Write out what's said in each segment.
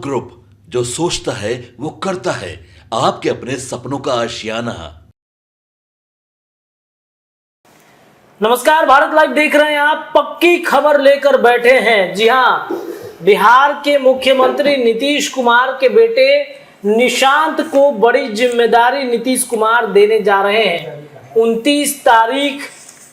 Group, जो सोचता है वो करता है, आपके अपने सपनों का आशियाना। नमस्कार, भारत लाइव देख रहे हैं आप। पक्की खबर लेकर बैठे हैं। जी हाँ, बिहार के मुख्यमंत्री नीतीश कुमार के बेटे निशांत को बड़ी जिम्मेदारी नीतीश कुमार देने जा रहे हैं। 29 तारीख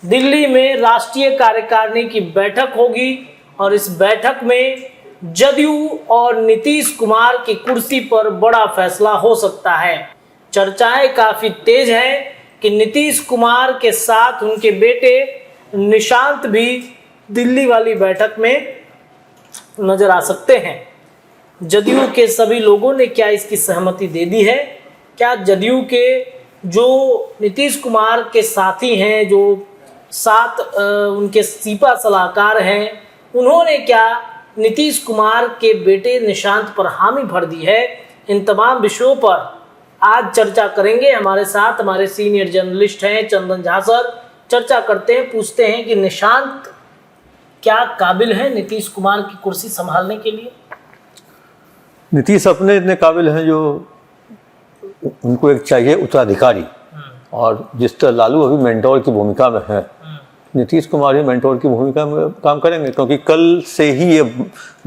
दिल्ली में राष्ट्रीय कार्यकारिणी की बैठक होगी और इस बैठक में जदयू और नीतीश कुमार की कुर्सी पर बड़ा फैसला हो सकता है। चर्चाएं काफी तेज हैं कि नीतीश कुमार के साथ उनके बेटे निशांत भी दिल्ली वाली बैठक में नजर आ सकते हैं। जदयू के सभी लोगों ने क्या इसकी सहमति दे दी है? क्या जदयू के जो नीतीश कुमार के साथी हैं, जो साथ उनके सीपा सलाहकार हैं, उन्होंने क्या नीतीश कुमार के बेटे निशांत पर हामी भर दी है? इन तमाम विषयों पर आज चर्चा करेंगे। हमारे साथ हमारे सीनियर जर्नलिस्ट हैं चंदन झा सर। चर्चा करते हैं, पूछते हैं कि निशांत क्या काबिल है नीतीश कुमार की कुर्सी संभालने के लिए? नीतीश अपने इतने काबिल हैं जो उनको एक चाहिए उत्तराधिकारी, और जिस तरह लालू अभी मेंटोर की भूमिका में है, नीतीश कुमार ही मेंटोर की भूमिका में काम करेंगे, क्योंकि कल से ही ये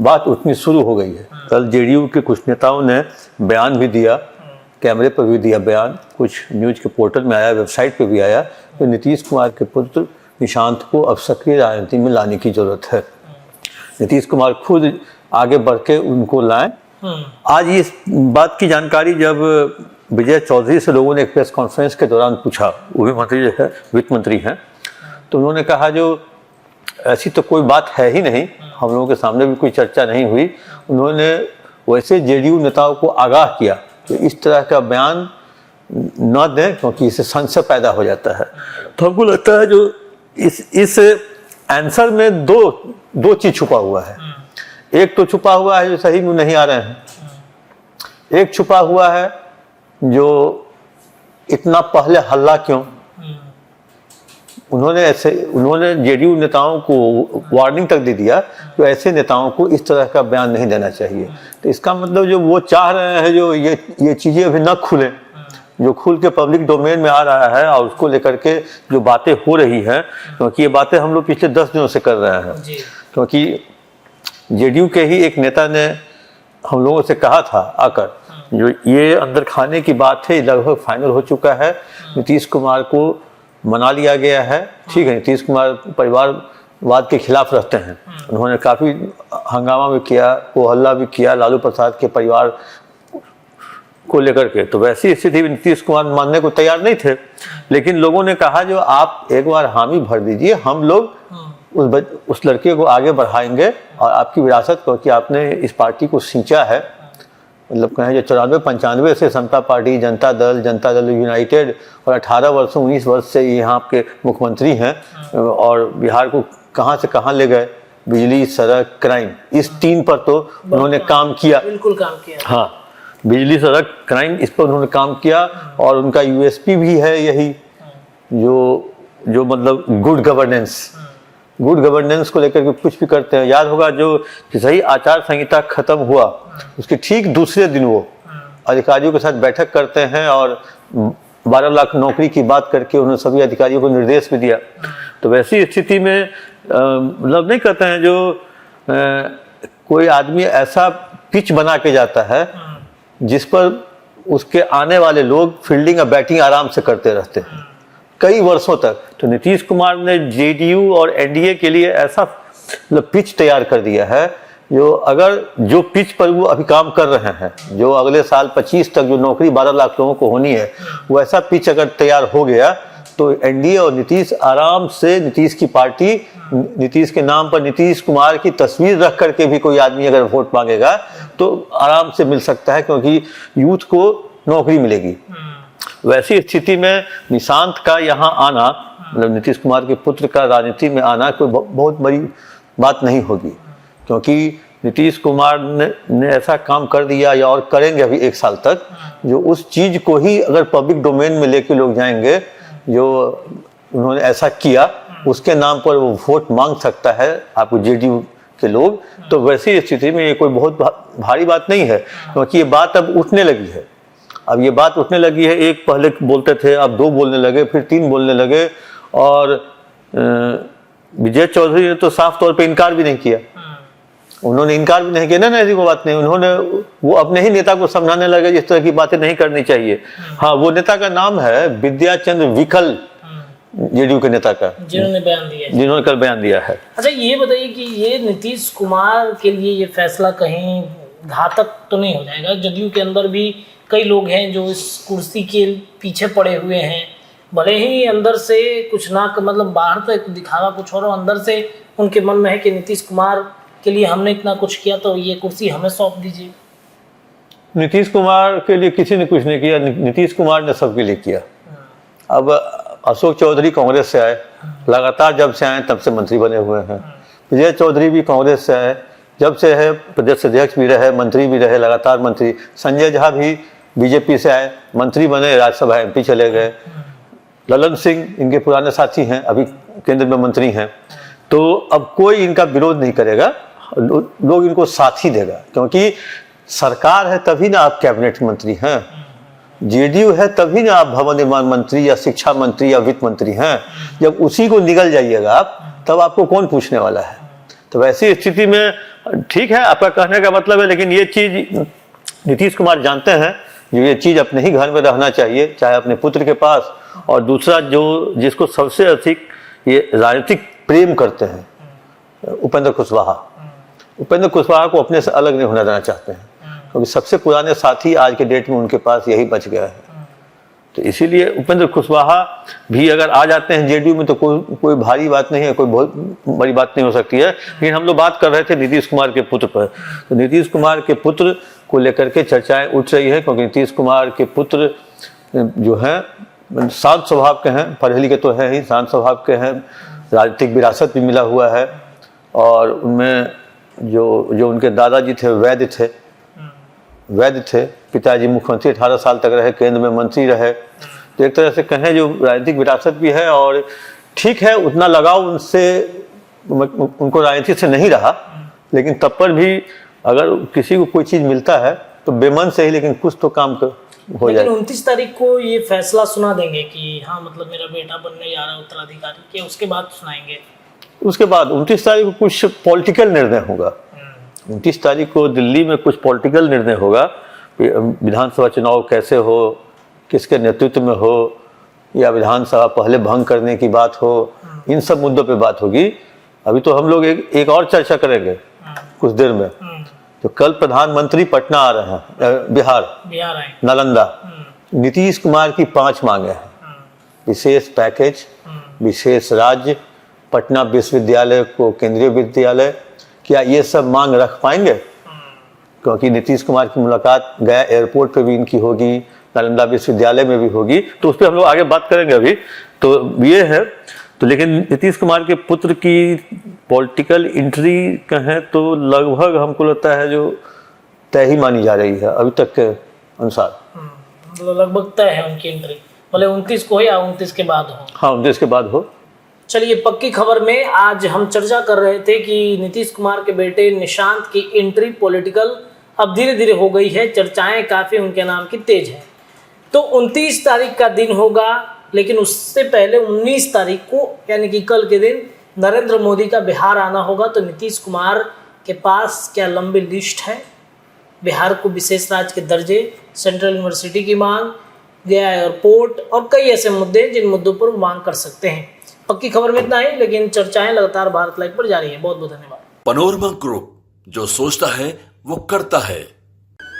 बात उठनी शुरू हो गई है। कल जेडीयू के कुछ नेताओं ने बयान भी दिया, कैमरे पर भी दिया बयान, कुछ न्यूज के पोर्टल में आया, वेबसाइट पे भी आया कि नीतीश कुमार के पुत्र निशांत को अब सक्रिय राजनीति में लाने की जरूरत है। नीतीश कुमार खुद आगे बढ़ के उनको लाएं। आज इस बात की जानकारी जब विजय चौधरी से लोगों ने एक प्रेस कॉन्फ्रेंस के दौरान पूछा, वो भी मंत्री जो है वित्त मंत्री हैं, तो उन्होंने कहा जो ऐसी तो कोई बात है ही नहीं, हम लोगों के सामने भी कोई चर्चा नहीं हुई। उन्होंने वैसे जेडीयू नेताओं को आगाह किया कि इस तरह का बयान न दें, क्योंकि इससे संशय पैदा हो जाता है। तो हमको लगता है जो इस आंसर में दो चीज छुपा हुआ है। एक तो छुपा हुआ है जो सही में नहीं आ रहे हैं, एक छुपा हुआ है जो इतना पहले हल्ला क्यों। उन्होंने जेडीयू नेताओं को वार्निंग तक दे दिया कि ऐसे नेताओं को इस तरह का बयान नहीं देना चाहिए। तो इसका मतलब जो वो चाह रहे हैं जो ये चीजें अभी न खुले, जो खुल के पब्लिक डोमेन में आ रहा है और उसको लेकर के जो बातें हो रही हैं, क्योंकि ये बातें हम लोग पिछले 10 दिनों से कर रहे हैं। क्योंकि जेडीयू के ही एक नेता ने हम लोगों से कहा था आकर, जो ये अंदर खाने की बात है लगभग फाइनल हो चुका है, नीतीश कुमार को मना लिया गया है। ठीक है, नीतीश कुमार परिवारवाद के खिलाफ रहते हैं, उन्होंने काफ़ी हंगामा भी किया, वो हल्ला भी किया लालू प्रसाद के परिवार को लेकर के। तो वैसी स्थिति में नीतीश कुमार मानने को तैयार नहीं थे, लेकिन लोगों ने कहा जो आप एक बार हामी भर दीजिए, हम लोग उस लड़के को आगे बढ़ाएंगे और आपकी विरासत, क्योंकि आपने इस पार्टी को सींचा है, मतलब कहें जो 94-95 से समता पार्टी, जनता दल यूनाइटेड, और 18 वर्षों 19 वर्ष से यहाँ आपके मुख्यमंत्री हैं, और बिहार को कहाँ से कहाँ ले गए, बिजली, सड़क, क्राइम, इस 3 पर तो उन्होंने काम किया, बिल्कुल काम किया। हाँ, बिजली, सड़क, क्राइम, इस पर उन्होंने काम किया, और उनका यूएसपी भी है यही, जो मतलब गुड गवर्नेंस को लेकर के कुछ भी करते हैं। याद होगा जो सही आचार संहिता खत्म हुआ, उसके ठीक दूसरे दिन वो अधिकारियों के साथ बैठक करते हैं और 12 लाख नौकरी की बात करके उन्होंने सभी अधिकारियों को निर्देश भी दिया। तो वैसी स्थिति में मतलब नहीं कहते हैं जो कोई आदमी ऐसा पिच बना के जाता है जिस पर उसके आने वाले लोग फील्डिंग और बैटिंग आराम से करते रहते हैं कई वर्षों तक। तो नीतीश कुमार ने जेडीयू और एनडीए के लिए ऐसा पिच तैयार कर दिया है जो पिच पर वो अभी काम कर रहे हैं, जो अगले साल 25 तक जो नौकरी 12 लाख लोगों को होनी है, वो ऐसा पिच अगर तैयार हो गया तो एनडीए और नीतीश आराम से, नीतीश की पार्टी, नीतीश के नाम पर नीतीश कुमार की तस्वीर रख करके भी कोई आदमी अगर वोट मांगेगा तो आराम से मिल सकता है, क्योंकि यूथ को नौकरी मिलेगी। वैसी स्थिति में निशांत का यहाँ आना, मतलब नीतीश कुमार के पुत्र का राजनीति में आना कोई बहुत बड़ी बात नहीं होगी, क्योंकि नीतीश कुमार ने ऐसा काम कर दिया या और करेंगे अभी 1 साल तक, जो उस चीज को ही अगर पब्लिक डोमेन में लेके लोग जाएंगे, जो उन्होंने ऐसा किया उसके नाम पर वो वोट मांग सकता है आपको जेडीयू के लोग, तो वैसी स्थिति में ये कोई बहुत भारी बात नहीं है, क्योंकि ये बात अब उठने लगी है। अब ये बात उठने लगी है, एक पहले बोलते थे, अब 2 बोलने लगे, फिर 3 बोलने लगे, और विजय चौधरी ने तो साफ तौर पे इनकार भी नहीं किया। उन्होंने इनकार भी नहीं किया ना, ऐसी कोई बात नहीं। उन्होंने वो अपने ही नेता को समझाने लगे इस तरह की बातें नहीं करनी चाहिए। हाँ, वो नेता का नाम है विद्याचंद्र विकल, जेडीयू के नेता का, जिन्होंने कल बयान दिया है। अच्छा, ये बताइए कि ये नीतीश कुमार के लिए ये फैसला कहीं घातक तो नहीं हो जाएगा? जदयू के अंदर भी कई लोग हैं जो इस कुर्सी के पीछे पड़े हुए हैं, भले ही अंदर से कुछ ना, मतलब बाहर तो दिखावा कुछ और अंदर से उनके मन में है कि नीतीश कुमार के लिए हमने इतना कुछ किया तो ये कुर्सी हमें सौंप दीजिए। नीतीश कुमार के लिए किसी ने कुछ नहीं किया, नीतीश कुमार ने सबके लिए किया। अब अशोक चौधरी कांग्रेस से आए, लगातार जब से आए तब से मंत्री बने हुए हैं। विजय चौधरी भी कांग्रेस से आए, जब से है प्रदेश अध्यक्ष भी रहे, मंत्री भी रहे, लगातार मंत्री। संजय झा भी बीजेपी से आए, मंत्री बने, राज्यसभा एमपी चले गए। ललन सिंह इनके पुराने साथी हैं, अभी केंद्र में मंत्री हैं। तो अब कोई इनका विरोध नहीं करेगा, लोग इनको साथ ही देगा, क्योंकि सरकार है तभी ना आप कैबिनेट मंत्री हैं, जेडीयू है तभी ना आप भवन निर्माण मंत्री या शिक्षा मंत्री या वित्त मंत्री हैं। जब उसी को निगल जाइएगा आप, तब आपको कौन पूछने वाला है? तो वैसी स्थिति में ठीक है, आपका कहने का मतलब है, लेकिन ये चीज नीतीश कुमार जानते हैं, जो ये चीज अपने ही घर में रहना चाहिए, चाहे अपने पुत्र के पास। और दूसरा, जो जिसको सबसे अधिक ये राजनीतिक प्रेम करते हैं, उपेंद्र कुशवाहा को अपने से अलग नहीं होना देना चाहते हैं, क्योंकि सबसे पुराने साथी आज के डेट में उनके पास यही बच गया है। तो इसीलिए उपेंद्र कुशवाहा भी अगर आ जाते हैं जेडीयू में तो कोई भारी बात नहीं है, कोई बहुत बड़ी बात नहीं हो सकती है। लेकिन हम लोग बात कर रहे थे नीतीश कुमार के पुत्र पर, तो नीतीश कुमार के पुत्र को लेकर के चर्चाएं उठ रही है, क्योंकि नीतीश कुमार के पुत्र जो हैं शांत स्वभाव के हैं, पढ़े लिखे तो है ही, शांत स्वभाव के हैं, राजनीतिक विरासत भी मिला हुआ है। और उनमें जो उनके दादाजी थे वैद्य थे, पिताजी मुख्यमंत्री 18 साल तक रहे, केंद्र में मंत्री रहे। तो एक तरह से कहें जो राजनीतिक विरासत भी है, और ठीक है उतना लगाव उनसे, उनको राजनीति से नहीं रहा, लेकिन तब पर भी अगर किसी को कोई चीज़ मिलता है तो बेमन से ही, लेकिन कुछ तो काम हो जाए। 29 तारीख को ये फैसला सुना देंगे कि हाँ मतलब मेरा बेटा बनने जा रहा है उत्तराधिकारी के, उसके बाद सुनाएंगे? उसके बाद 29 तारीख को कुछ पॉलिटिकल निर्णय होगा। 29 तारीख को दिल्ली में कुछ पॉलिटिकल निर्णय होगा, विधानसभा चुनाव कैसे हो, किसके नेतृत्व में हो, या विधानसभा पहले भंग करने की बात हो, इन सब मुद्दों पे बात होगी। अभी तो हम लोग एक और चर्चा करेंगे कुछ देर में। तो कल प्रधानमंत्री पटना आ रहे हैं, बिहार आए, नालंदा। नीतीश कुमार की 5 मांगे हैं, विशेष पैकेज, विशेष राज्य, पटना विश्वविद्यालय को केंद्रीय विद्यालय। क्या ये सब मांग रख पाएंगे? क्योंकि नीतीश कुमार की मुलाकात गया एयरपोर्ट पे भी इनकी होगी, नालंदा विश्वविद्यालय में भी होगी, तो उस पर हम लोग आगे बात करेंगे। अभी तो ये है। तो लेकिन नीतीश कुमार के पुत्र की पॉलिटिकल एंट्री कहें तो लगभग हमको लगता है जो तय ही मानी जा रही है अभी तक के अनुसार। मतलब लगभग तय है उनकी एंट्री, भले 29 को हो या 29 के बाद हो। हाँ, 29 के बाद हो। चलिए, पक्की खबर में आज हम चर्चा कर रहे थे कि नीतीश कुमार के बेटे निशांत की एंट्री पॉलिटिकल अब धीरे धीरे हो गई है, चर्चाएं काफी उनके नाम की तेज है। तो 29 तारीख का दिन होगा, लेकिन उससे पहले 19 तारीख को यानी कि कल के दिन नरेंद्र मोदी का बिहार आना होगा। तो नीतीश कुमार के पास क्या लंबी लिस्ट है? बिहार को विशेष राज्य के दर्जे, सेंट्रल यूनिवर्सिटी की मांग, गया एयरपोर्ट और कई ऐसे मुद्दे जिन मुद्दों पर वो मांग कर सकते हैं। पक्की खबर में इतना ही, लेकिन चर्चाएं लगातार भारत लाइव पर जारी है। बहुत बहुत धन्यवाद। पनोरमा ग्रुप, जो सोचता है वो करता है।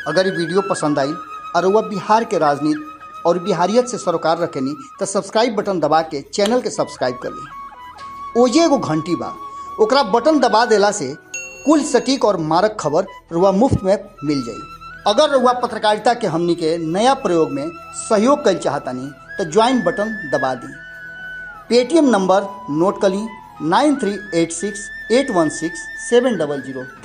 अगर ये वीडियो पसंद आई और वह बिहार के राजनीति और बिहारियत से सरोकार रखेनी तो सब्सक्राइब बटन दबा के चैनल के सब्सक्राइब कर ली। ओजे एगो घंटी बा, ओकरा बटन दबा देला से कुल सटीक और मारक खबर रुआ मुफ्त में मिल जाई। अगर रुआ पत्रकारिता के हमनी के नया प्रयोग में सहयोग कर चाहतानी तो ज्वाइन बटन दबा दी। पेटीएम नंबर नोट कर ली 9386816700।